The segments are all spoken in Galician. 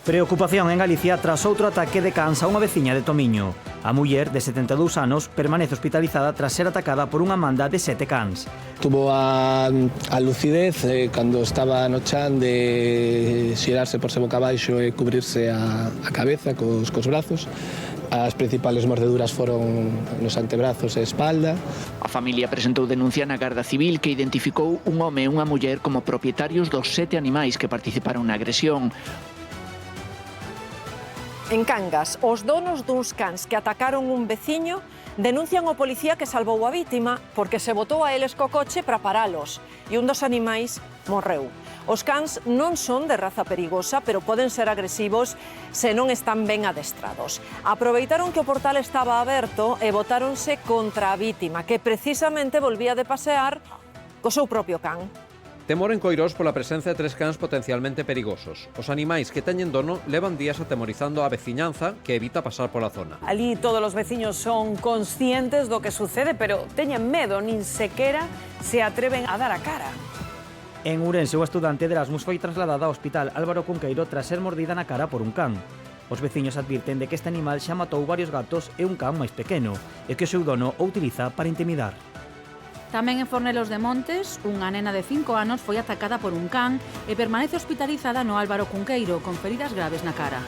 Preocupación en Galicia tras outro ataque de cans a unha veciña de Tomiño. A muller, de 72 anos, permanece hospitalizada tras ser atacada por unha manda de 7 cans. Tuvo a lucidez cando estaba no chan de xirarse por se boca abaixo e cubrirse a cabeza cos brazos. As principales mordeduras foron nos antebrazos e espalda. A familia presentou denuncia na Garda Civil que identificou un home e unha muller como propietarios dos 7 animais que participaron na agresión. En Cangas, os donos duns cans que atacaron un veciño denuncian ao policía que salvou a vítima porque se botou a eles co coche para paralos e un dos animais morreu. Os cans non son de raza perigosa, pero poden ser agresivos se non están ben adestrados. Aproveitaron que o portal estaba aberto e botáronse contra a vítima, que precisamente volvía de pasear co seu propio can. Temor en Coirós pola presencia de 3 cans potencialmente perigosos. Os animais que teñen dono levan días atemorizando a veciñanza que evita pasar pola zona. Alí todos os veciños son conscientes do que sucede, pero teñen medo, nin sequera se atreven a dar a cara. En Ourense, o estudante de Erasmus foi trasladada ao hospital Álvaro Cunqueiro tras ser mordida na cara por un can. Os veciños advirten de que este animal xa matou varios gatos e un can máis pequeno, e que o seu dono o utiliza para intimidar. Tamén en Fornelos de Montes, unha nena de 5 anos foi atacada por un can e permanece hospitalizada no Álvaro Cunqueiro con feridas graves na cara.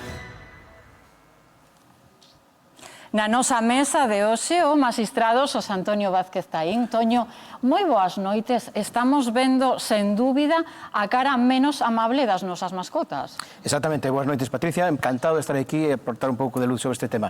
Na nosa mesa de hoxe, o magistrado Xosé Antonio Vázquez Taín. Toño, moi boas noites. Estamos vendo, sen dúbida, a cara menos amable das nosas mascotas. Exactamente. Boas noites, Patricia. Encantado de estar aquí e aportar un pouco de luz sobre este tema.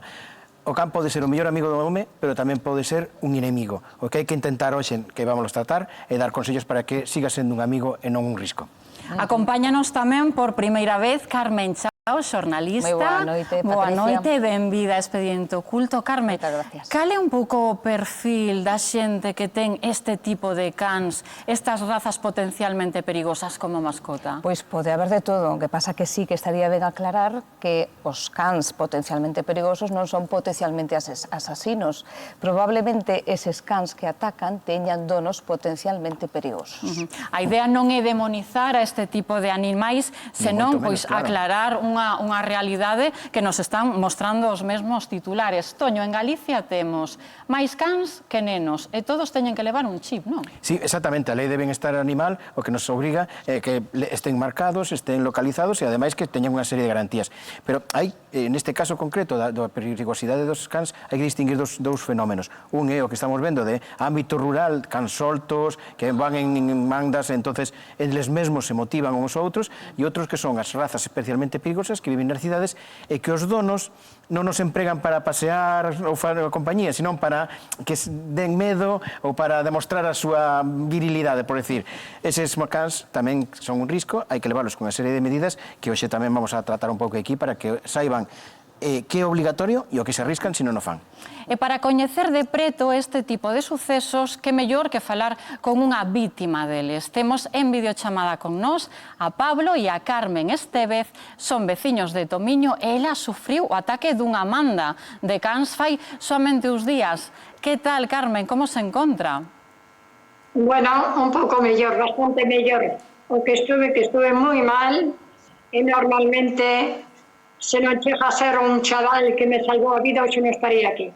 O can pode ser o mellor amigo do home, pero tamén pode ser un inimigo. O que hai que intentar hoxe, que vamos tratar, é dar consellos para que siga sendo un amigo e non un risco. Acompáñanos tamén por primeira vez Carmen Chao, xornalista. Moi boa noite, Patricia. Boa noite, benvida a Expediente Oculto. Carmen, cal é un pouco o perfil da xente que ten este tipo de cans, estas razas potencialmente perigosas como mascota? Pois pode haber de todo, o que pasa que sí que estaría ben aclarar que os cans potencialmente perigosos non son potencialmente asasinos. Probablemente eses cans que atacan teñan donos potencialmente perigosos. A idea non é demonizar a este tipo de animais, senón pois aclarar unha realidade que nos están mostrando os mesmos titulares. Toño, en Galicia temos máis cans que nenos e todos teñen que levar un chip, non? Sí, exactamente. A lei de benestar animal o que nos obriga é que estén marcados, estén localizados e ademais que teñan unha serie de garantías. Pero hai, neste caso concreto da perigosidade dos cans, hai que distinguir dous fenómenos. Un é o que estamos vendo de ámbito rural, cans soltos, que van en mandas, entonces eles mesmos se motivan uns a outros, e outros que son as razas especialmente perigosas que viven nas cidades e que os donos non nos empregan para pasear ou a compañía, senón para que den medo ou para demostrar a súa virilidade, por decir. Eses cans tamén son un risco, hai que levarlos con unha serie de medidas que hoxe tamén vamos a tratar un pouco aquí para que saiban que é obligatorio e o que se arriscan se non o fan. E para coñecer de preto este tipo de sucesos, que mellor que falar con unha vítima deles. Temos en videochamada con nós a Pablo e a Carmen Estévez, son veciños de Tomiño e ela sufriu o ataque dunha manda de cans fai soamente uns días. Que tal, Carmen, como se encontra? Bueno, un pouco mellor, bastante mellor. O que estuve moi mal e normalmente se non chega a ser un chaval que me salvou a vida, hoxe non estaría aquí.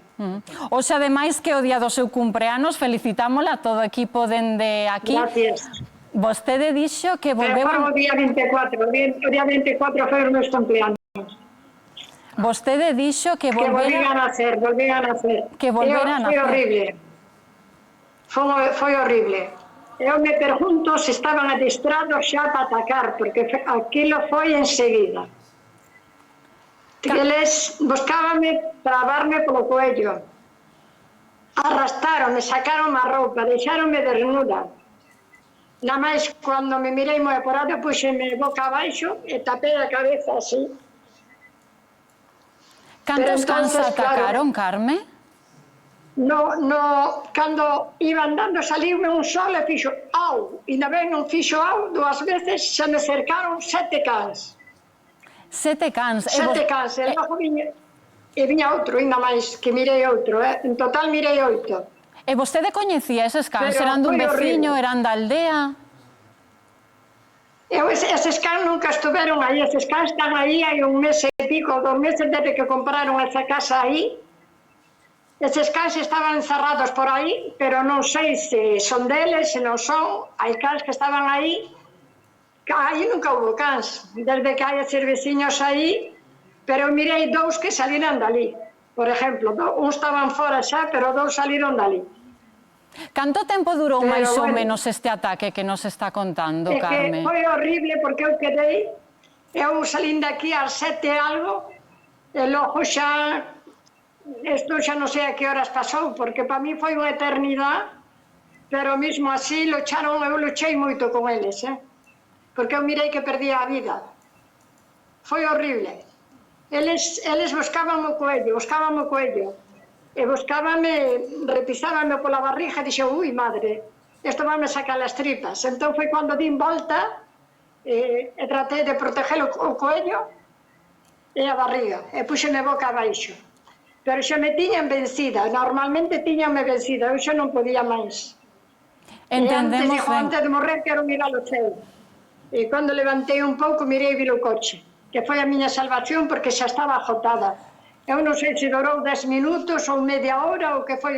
Oxe, ademais que o día do seu cumpleanos, felicitámola a todo o equipo dende aquí. Gracias. Vostede dixo que volveu... Pero o día 24, o día 24 foi os meus cumpleaños. Vostede dixo que volvera... Que volvera a nacer. Que volvera a nacer. Foi horrible. Foi horrible. Eu me pregunto se estaban adestrados xa para atacar, porque aquilo foi enseguida. Eles buscábanme para darme polo cuello. Arrastaronme, sacaronme a roupa, deixaronme desnuda. Na máis, cando me mirei moi apurado, puxeme boca abaixo e tapei a cabeza así. Cantos cans atacaron, Carme? Cando iba andando, saliume un sol e fixo au. E ben non fixo au, 2 veces se me cercaron 7 cans. 7 cans. 7 cans, e logo viña outro, ainda máis, que mirei outro, en total mirei 8. E vostede coñecía eses cans? Eran dun veciño, eran da aldea? Eses cans nunca estuveron aí, eses cans están aí hai un mes e pico, 2 meses desde que compraron esa casa aí. Eses cans estaban encerrados por aí, pero non sei se son deles, se non son. Hai cans que estaban aí, que aí nunca hubo cans, desde que hai eses veciños aí, pero mirei 2 que saliran dali. Por exemplo, uns estaban fora xa, pero 2 saliron dali. Canto tempo durou máis ou menos este ataque que nos está contando, Carme? Foi horrible porque eu salín daqui ás 7 algo, e logo xa, isto xa non sei a que horas pasou, porque para mí foi unha eternidade, pero mesmo así lucharon, eu luchei moito con eles, porque eu mirei que perdía a vida. Foi horrible. Eles buscaban o coello, e repisábame pola barriga e dixo, ui, madre, isto vai-me sacar as tripas. Entón foi cando din volta e tratei de proteger o coello e a barriga, e puxeme boca abaixo. Pero xa me tiñan vencida, normalmente tiñanme vencida, eu xa non podía máis. Entendemos Antes de morrer quero mirar o céu. E cando levantei un pouco mirei vi o coche, que foi a miña salvación porque xa estaba agotada. Eu non sei se durou 10 minutos ou media hora ou que foi,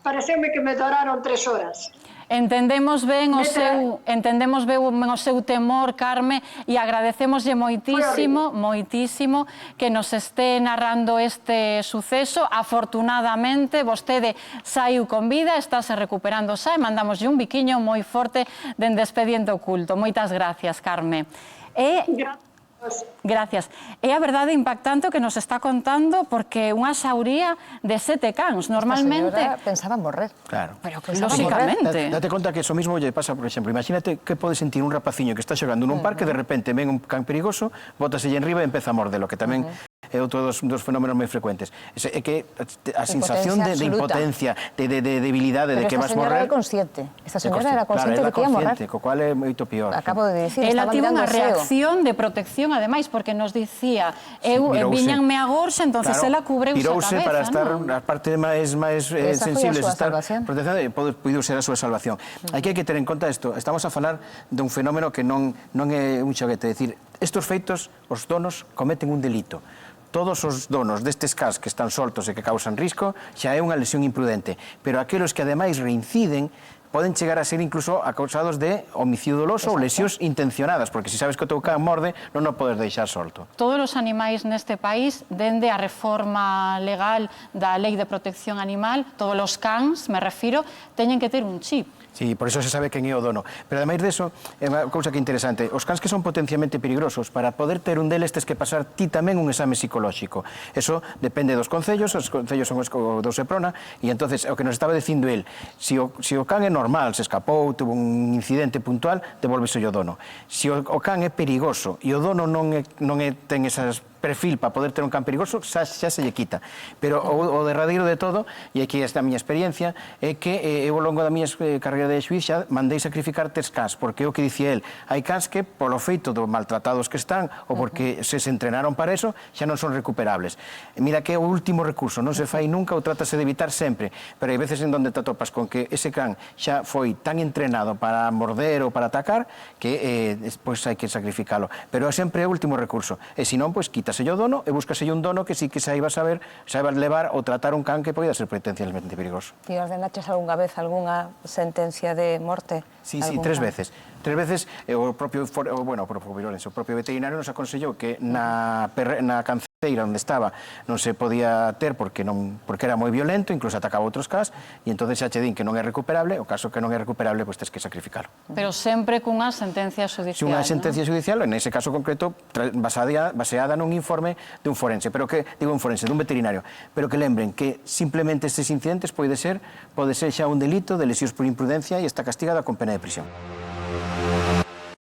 pareceume que me duraron 3 horas. Entendemos ben o seu temor, Carme, e agradecemoslle moitísimo que nos este narrando este suceso. Afortunadamente, vostede saiu con vida, estáse recuperando xa e mandamoslle un biquiño moi forte dende Expediente Oculto. Moitas gracias, Carme. Gracias. É a verdade impactante o que nos está contando porque unha xauría de 7 cans, normalmente... Esta señora pensaba morrer. Claro. Pero lógicamente. Date conta que eso mismo lle pasa, por exemplo, imagínate que pode sentir un rapaciño que está xogando nun parque, de repente ven un can perigoso, bótaselle enriba e empeza a mordelo, que tamén é outro dos fenómenos moi frecuentes. É que a sensación de impotencia, de debilidade, de que vas morrer... Pero esta señora era consciente. Esta señora era consciente de que ia morrer. Co cual é moito pior. Acabo de dicir, ela estaba tivo unha mirando o ceo. reacción de protección, ademais, porque nos dicía, viñanme a gorxa, entonces ela cubreuse a cabeza. Tirouse para estar a parte máis sensibles, estar protección, e puido ser a súa salvación. Aquí hai que ter en conta isto. Estamos a falar dun fenómeno que non é un xoguete. É dicir, estos feitos, os donos cometen un delito. Todos os donos destes cans que están soltos e que causan risco xa é unha lesión imprudente, pero aqueles que ademais reinciden poden chegar a ser incluso acausados de homicidio doloso ou lesións intencionadas, porque se sabes que o teu can morde, non o podes deixar solto. Todos os animais neste país, dende a reforma legal da Lei de Protección Animal, todos os cans, me refiro, teñen que ter un chip. Sí, por iso se sabe quen é o dono. Pero ademais deso, é unha cousa que é interesante. Os cans que son potencialmente peligrosos, para poder ter un deles tes que pasar ti tamén un exame psicolóxico. Eso depende dos concellos, os concellos son os do Seprona, e entonces o que nos estaba dicindo el, se o can é normal, se escapou, tuvo un incidente puntual, devolvese o dono. Se o can é perigoso e o dono non ten esas perfil para poder ter un can perigoso, xa se lle quita. Pero o derradeiro de todo, e aquí esta a miña experiencia, é que eu ao longo da miña carreira de xuiz xa mandei sacrificar 3 cans, porque é o que dicía el, hai cans que polo feito do maltratados que están ou porque se entrenaron para eso, xa non son recuperables. Mira que é o último recurso, non se fai nunca ou trátase de evitar sempre, pero hai veces en donde te atopas con que ese can xa foi tan entrenado para morder ou para atacar que despois hai que sacrificalo. Pero é sempre o último recurso, e se non, pois quita o dono e búscaselle un dono que sí que saiba levar ou tratar un can que poida ser potencialmente perigoso. Ti ordenaches algunha vez algunha sentencia de morte? Sí, 3 veces. 3 veces o propio veterinario nos aconsellou que na canceira onde estaba non se podía ter porque era moi violento, incluso atacaba outros cans, e entonces xa che din que non é recuperable, o caso que non é recuperable, pois tens que sacrificalo. Pero sempre cunha sentencia judicial, unha sentencia judicial, en ese caso concreto, baseada nun informe dun forense, pero que, digo un forense, dun veterinario, pero que lembren que simplemente estes incidentes pode ser xa un delito de lesións por imprudencia e está castigada con pena de prisión.